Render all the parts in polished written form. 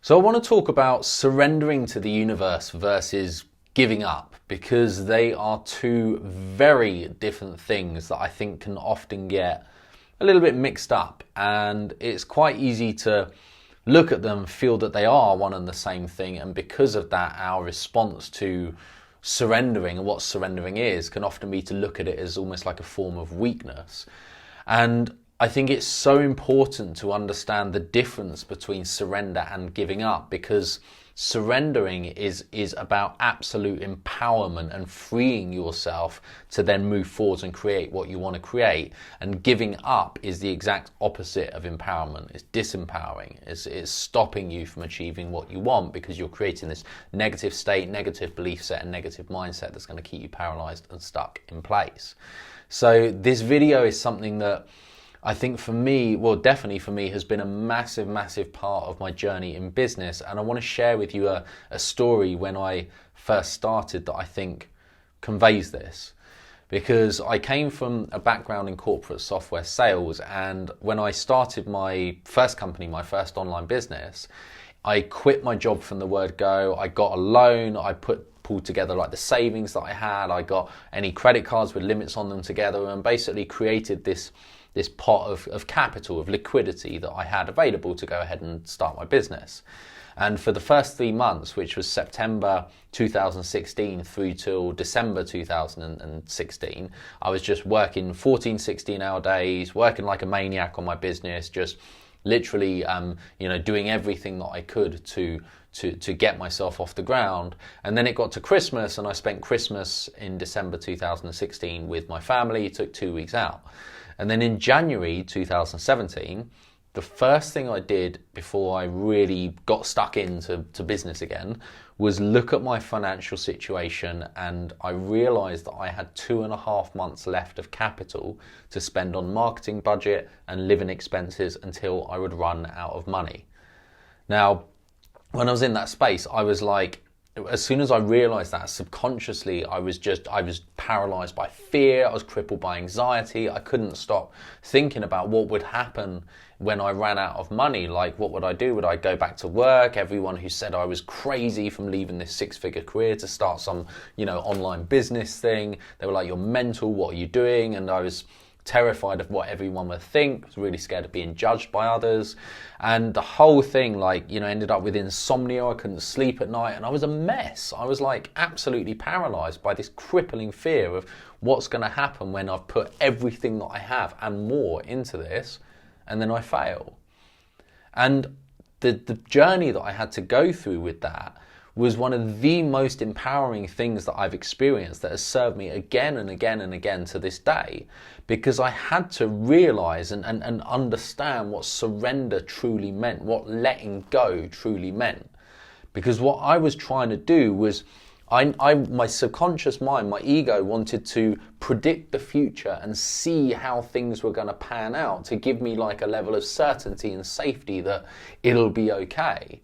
So I want to talk about surrendering to the universe versus giving up, because they are two very different things that I think can often get a little bit mixed up, and it's quite easy to look at them, feel that they are one and the same thing, and because of that our response to surrendering and what surrendering is can often be to look at it as almost like a form of weakness. And I think it's so important to understand the difference between surrender and giving up, because surrendering is about absolute empowerment and freeing yourself to then move forward and create what you want to create. And giving up is the exact opposite of empowerment. It's disempowering. It's stopping you from achieving what you want, because you're creating this negative state, negative belief set, and negative mindset that's going to keep you paralyzed and stuck in place. So this video is something that I think for me, well, definitely for me, has been a massive, massive part of my journey in business. And I want to share with you a story when I first started that I think conveys this. Because I came from a background in corporate software sales, and when I started my first company, my first online business, I quit my job from the word go. I got a loan, I pulled together like the savings that I had, I got any credit cards with limits on them together, and basically created this pot of capital, of liquidity that I had available to go ahead and start my business. And for the first 3 months, which was September 2016 through till December 2016, I was just working 14, 16-hour days, working like a maniac on my business, just literally doing everything that I could to get myself off the ground. And then it got to Christmas, and I spent Christmas in December 2016 with my family, took 2 weeks out. And then in January 2017, the first thing I did before I really got stuck into business again was look at my financial situation, and I realized that I had 2.5 months left of capital to spend on marketing budget and living expenses until I would run out of money. Now, when I was in that space, I was like, as soon as I realized that, subconsciously, I was paralyzed by fear. I was crippled by anxiety. I couldn't stop thinking about what would happen when I ran out of money. Like, what would I do? Would I go back to work? Everyone who said I was crazy from leaving this 6-figure career to start some, online business thing, they were like, "You're mental. What are you doing?" And I was terrified of what everyone would think. I was really scared of being judged by others. And the whole thing ended up with insomnia. I couldn't sleep at night, and I was a mess. I was like absolutely paralyzed by this crippling fear of what's going to happen when I've put everything that I have and more into this, and then I fail. And the journey that I had to go through with that was one of the most empowering things that I've experienced, that has served me again and again and again to this day, because I had to realize and understand what surrender truly meant, what letting go truly meant. Because what I was trying to do was, my subconscious mind, my ego, wanted to predict the future and see how things were going to pan out to give me like a level of certainty and safety that it'll be okay.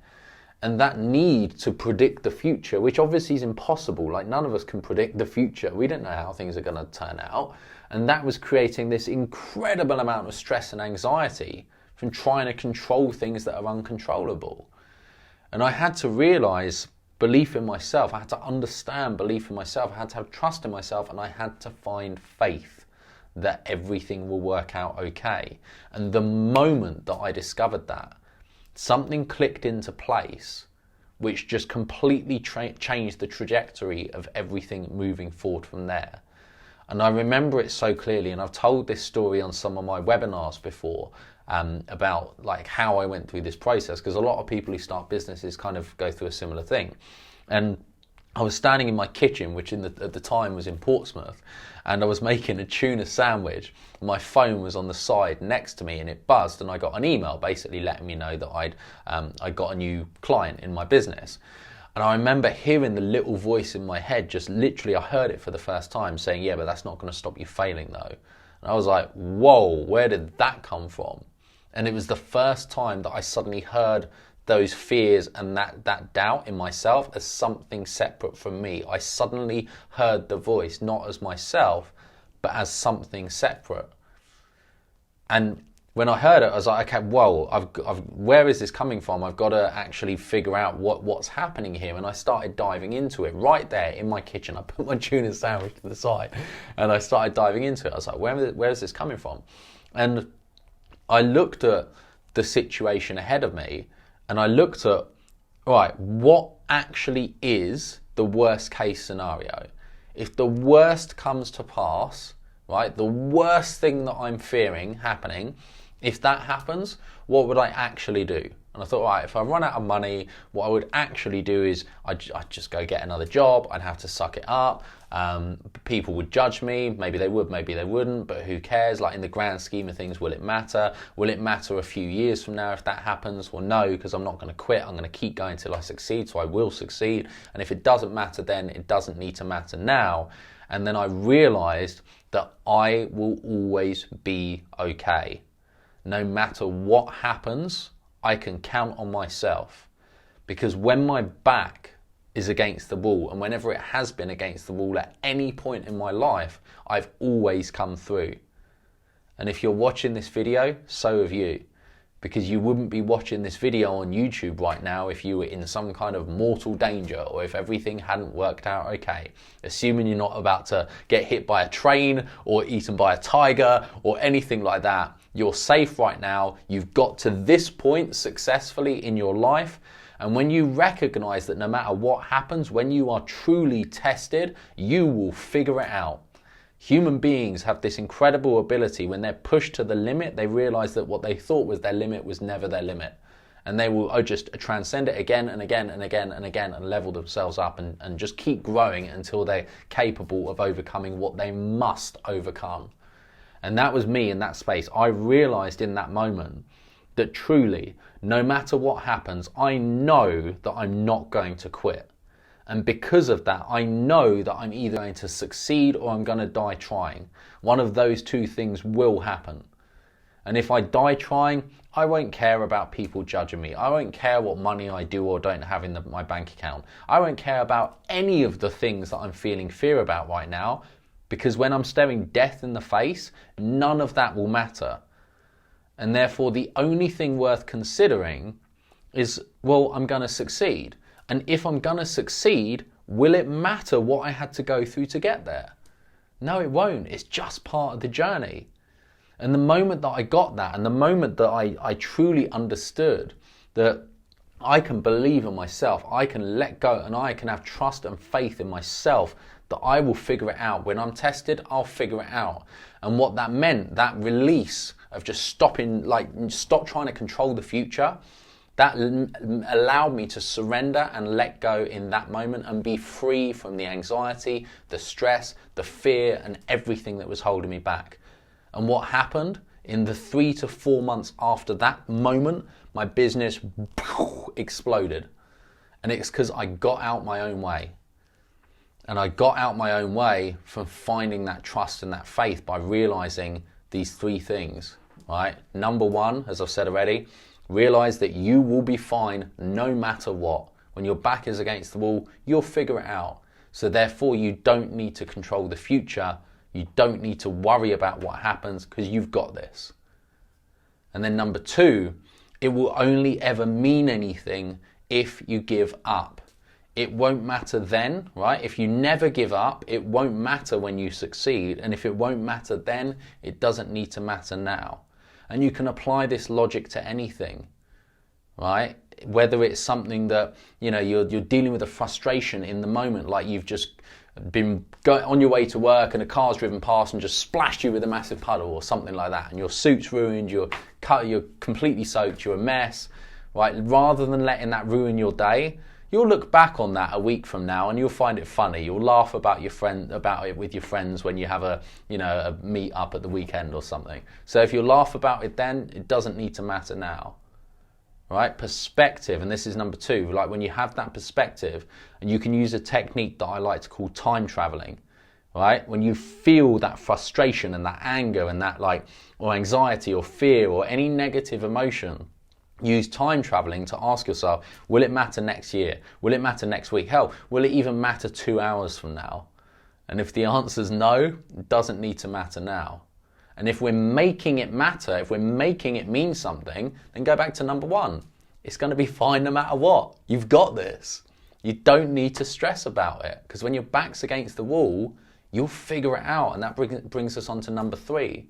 And that need to predict the future, which obviously is impossible, like none of us can predict the future. We don't know how things are going to turn out. And that was creating this incredible amount of stress and anxiety from trying to control things that are uncontrollable. And I had to realize belief in myself. I had to understand belief in myself. I had to have trust in myself, and I had to find faith that everything will work out okay. And the moment that I discovered that, something clicked into place which just completely changed the trajectory of everything moving forward from there. And I remember it so clearly, and I've told this story on some of my webinars before, about like how I went through this process, because a lot of people who start businesses kind of go through a similar thing. And I was standing in my kitchen, which at the time was in Portsmouth, and I was making a tuna sandwich. My phone was on the side next to me, and it buzzed, and I got an email basically letting me know that I got a new client in my business. And I remember hearing the little voice in my head, just literally, I heard it for the first time saying, "Yeah, but that's not going to stop you failing though." And I was like, whoa, where did that come from? And it was the first time that I suddenly heard those fears and that doubt in myself as something separate from me. I suddenly heard the voice not as myself, but as something separate. And when I heard it, I was like, okay, whoa, where is this coming from? I've got to actually figure out what's happening here. And I started diving into it right there in my kitchen. I put my tuna sandwich to the side and I started diving into it. I was like, where is this coming from? And I looked at the situation ahead of me and I looked at, right, what actually is the worst case scenario? If the worst comes to pass, right, the worst thing that I'm fearing happening, if that happens, what would I actually do? And I thought, right, if I run out of money, what I would actually do is I'd just go get another job. I'd have to suck it up. People would judge me. Maybe they would, maybe they wouldn't, but who cares? Like, in the grand scheme of things, will it matter? Will it matter a few years from now if that happens? Well, no, because I'm not going to quit. I'm going to keep going till I succeed, so I will succeed. And if it doesn't matter then, it doesn't need to matter now. And then I realized that I will always be okay. No matter what happens, I can count on myself, because when my back is against the wall, and whenever it has been against the wall at any point in my life, I've always come through. And if you're watching this video, so have you, because you wouldn't be watching this video on YouTube right now if you were in some kind of mortal danger, or if everything hadn't worked out okay. Assuming you're not about to get hit by a train or eaten by a tiger or anything like that. You're safe right now. You've got to this point successfully in your life. And when you recognize that no matter what happens, when you are truly tested, you will figure it out. Human beings have this incredible ability. When they're pushed to the limit, they realize that what they thought was their limit was never their limit. And they will just transcend it again and again and again and again and level themselves up and just keep growing until they're capable of overcoming what they must overcome. And that was me in that space. I realized in that moment that truly, no matter what happens, I know that I'm not going to quit. And because of that, I know that I'm either going to succeed or I'm going to die trying. One of those two things will happen. And if I die trying, I won't care about people judging me. I won't care what money I do or don't have in my bank account. I won't care about any of the things that I'm feeling fear about right now, because when I'm staring death in the face, none of that will matter. And therefore, the only thing worth considering is, well, I'm going to succeed. And if I'm going to succeed, will it matter what I had to go through to get there? No, it won't. It's just part of the journey. And the moment that I got that, and the moment that I truly understood that I can believe in myself, I can let go, and I can have trust and faith in myself that I will figure it out. When I'm tested, I'll figure it out. And what that meant, that release of just stop trying to control the future, that allowed me to surrender and let go in that moment and be free from the anxiety, the stress, the fear, and everything that was holding me back. And what happened in the 3 to 4 months after that moment, my business exploded. And it's because I got out my own way. And I got out my own way from finding that trust and that faith by realizing these 3 things, right? Number 1, as I've said already, realize that you will be fine no matter what. When your back is against the wall, you'll figure it out. So therefore, you don't need to control the future. You don't need to worry about what happens, because you've got this. And then number 2, it will only ever mean anything if you give up. It won't matter then, right? If you never give up, it won't matter when you succeed. And if it won't matter then, it doesn't need to matter now. And you can apply this logic to anything, right? Whether it's something that, you're dealing with a frustration in the moment, like you've just been on your way to work and a car's driven past and just splashed you with a massive puddle or something like that, and your suit's ruined, you're completely soaked, you're a mess, right? Rather than letting that ruin your day, you'll look back on that a week from now and you'll find it funny. You'll laugh about it with your friends when you have a meet up at the weekend or something. So if you laugh about it then, it doesn't need to matter now. Right? Perspective, and this is number 2, like when you have that perspective, and you can use a technique that I like to call time traveling, right? When you feel that frustration and that anger and that or anxiety or fear or any negative emotion, use time traveling to ask yourself, will it matter next year? Will it matter next week? Hell, will it even matter 2 hours from now? And if the answer is no, it doesn't need to matter now. And if we're making it matter, if we're making it mean something, then go back to number one. It's going to be fine no matter what. You've got this. You don't need to stress about it, because when your back's against the wall, you'll figure it out. And that brings us on to number three,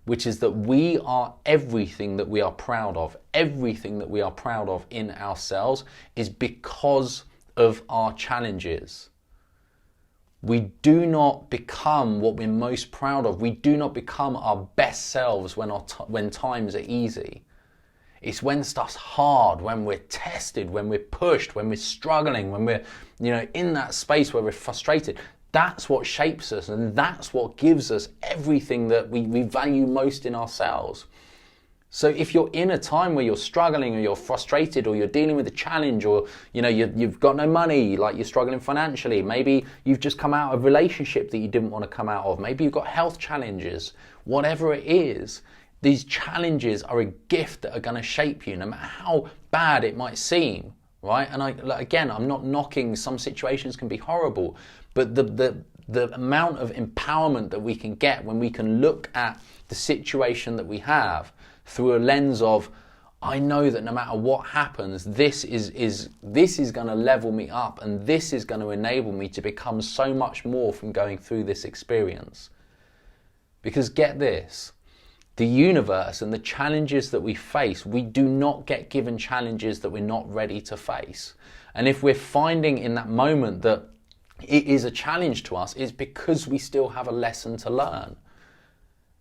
which is that we are everything that we are proud of. Everything that we are proud of in ourselves is because of our challenges. We do not become what we're most proud of. We do not become our best selves when times are easy. It's when stuff's hard, when we're tested, when we're pushed, when we're struggling, when we're, in that space where we're frustrated. That's what shapes us, and that's what gives us everything that we value most in ourselves. So if you're in a time where you're struggling, or you're frustrated, or you're dealing with a challenge, or you've got no money, like you're struggling financially, maybe you've just come out of a relationship that you didn't want to come out of, maybe you've got health challenges, whatever it is, these challenges are a gift that are going to shape you, no matter how bad it might seem, right? And I'm not knocking, some situations can be horrible, but the amount of empowerment that we can get when we can look at the situation that we have through a lens of, I know that no matter what happens, this is going to level me up, and this is going to enable me to become so much more from going through this experience. Because get this, the universe and the challenges that we face, we do not get given challenges that we're not ready to face. And if we're finding in that moment that it is a challenge to us, it's because we still have a lesson to learn.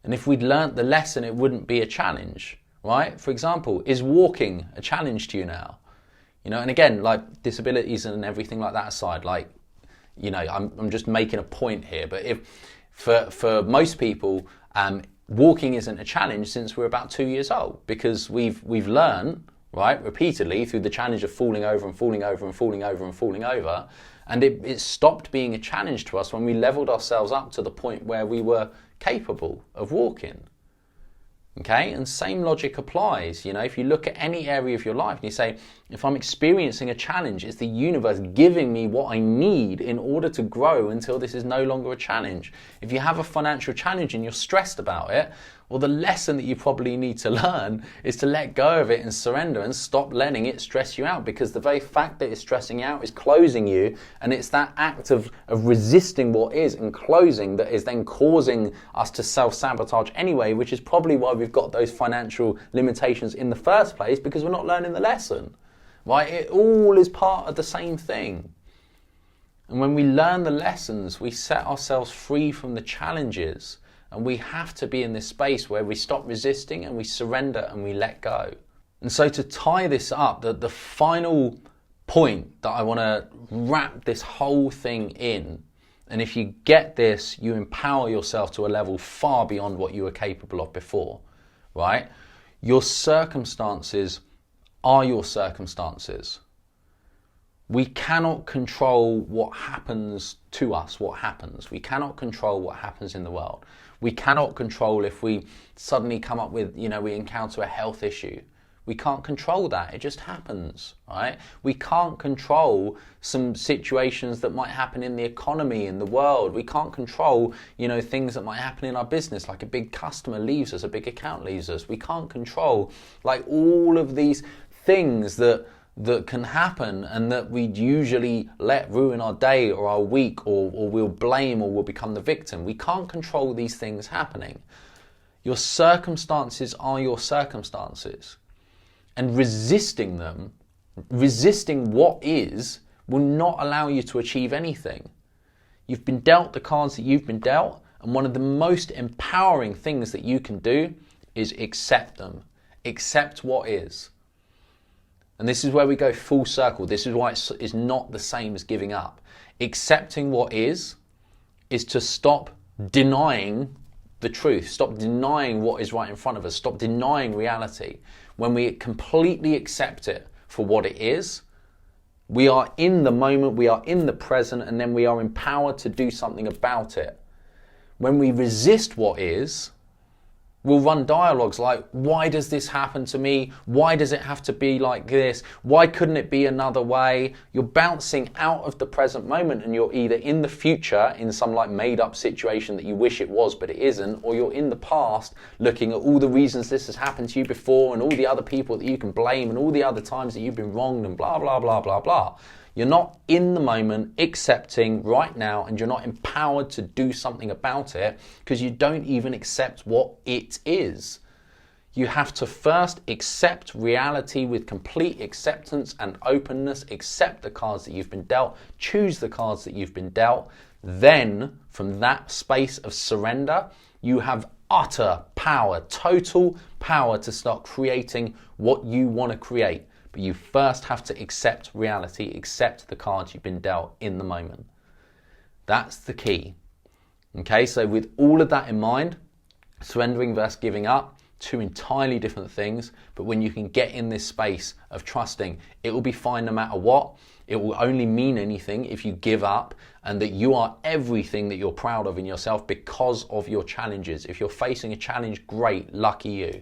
And if we'd learnt the lesson, it wouldn't be a challenge, right? For example, is walking a challenge to you now? And again, like disabilities and everything like that aside, I'm just making a point here, but if for most people, walking isn't a challenge since we're about 2 years old, because we've learned, right, repeatedly through the challenge of falling over and falling over and falling over and falling over, and it stopped being a challenge to us when we leveled ourselves up to the point where we were capable of walking. Okay, and same logic applies. If you look at any area of your life and you say, if I'm experiencing a challenge, it's the universe giving me what I need in order to grow until this is no longer a challenge. If you have a financial challenge and you're stressed about it, well, the lesson that you probably need to learn is to let go of it and surrender and stop letting it stress you out, because the very fact that it's stressing you out is closing you, and it's that act of resisting what is and closing that is then causing us to self-sabotage anyway, which is probably why we've got those financial limitations in the first place, because we're not learning the lesson, right? It all is part of the same thing. And when we learn the lessons, we set ourselves free from the challenges. And we have to be in this space where we stop resisting and we surrender and we let go. And so to tie this up, the final point that I want to wrap this whole thing in, and if you get this, you empower yourself to a level far beyond what you were capable of before, right? Your circumstances are your circumstances. We cannot control what happens to us, what happens. We cannot control what happens in the world. We cannot control if we suddenly come up with, we encounter a health issue. We can't control that. It just happens, right? We can't control some situations that might happen in the economy, in the world. We can't control, things that might happen in our business, like a big customer leaves us, a big account leaves us. We can't control, like, all of these things that can happen and that we'd usually let ruin our day or our week, or we'll blame, or we'll become the victim. We can't control these things happening. Your circumstances are your circumstances. And resisting them, resisting what is, will not allow you to achieve anything. You've been dealt the cards that you've been dealt, and one of the most empowering things that you can do is accept them. Accept what is. And this is where we go full circle. This is why it's not the same as giving up. Accepting what is to stop denying the truth. Stop denying what is right in front of us. Stop denying reality. When we completely accept it for what it is, we are in the moment, we are in the present, and then we are empowered to do something about it. When we resist what is, will run dialogues like, why does this happen to me? Why does it have to be like this? Why couldn't it be another way? You're bouncing out of the present moment, and you're either in the future in some like made up situation that you wish it was but it isn't, or you're in the past looking at all the reasons this has happened to you before and all the other people that you can blame and all the other times that you've been wronged and blah, blah, blah, blah, blah. You're not in the moment accepting right now, and you're not empowered to do something about it because you don't even accept what it is. You have to first accept reality with complete acceptance and openness, accept the cards that you've been dealt, choose the cards that you've been dealt. Then from that space of surrender, you have utter power, total power to start creating what you want to create. But you first have to accept reality, accept the cards you've been dealt in the moment. That's the key. Okay, so with all of that in mind, surrendering versus giving up, two entirely different things. But when you can get in this space of trusting, it will be fine no matter what. It will only mean anything if you give up, and that you are everything that you're proud of in yourself because of your challenges. If you're facing a challenge, great, lucky you.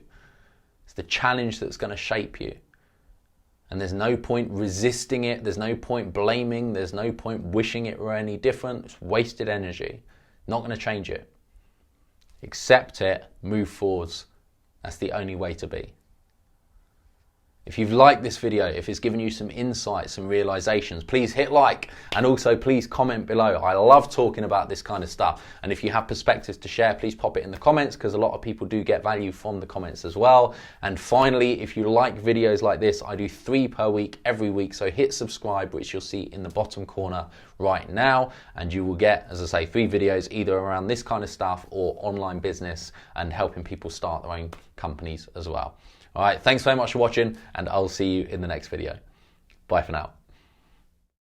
It's the challenge that's going to shape you. And there's no point resisting it. There's no point blaming. There's no point wishing it were any different. It's wasted energy. Not going to change it. Accept it, move forwards. That's the only way to be. If you've liked this video, if it's given you some insights, some realizations, please hit like, and also please comment below. I love talking about this kind of stuff. And if you have perspectives to share, please pop it in the comments, because a lot of people do get value from the comments as well. And finally, if you like videos like this, I do 3 per week, every week. So hit subscribe, which you'll see in the bottom corner right now. And you will get, as I say, 3 videos either around this kind of stuff or online business and helping people start their own companies as well. All right, thanks very much for watching, and I'll see you in the next video. Bye for now.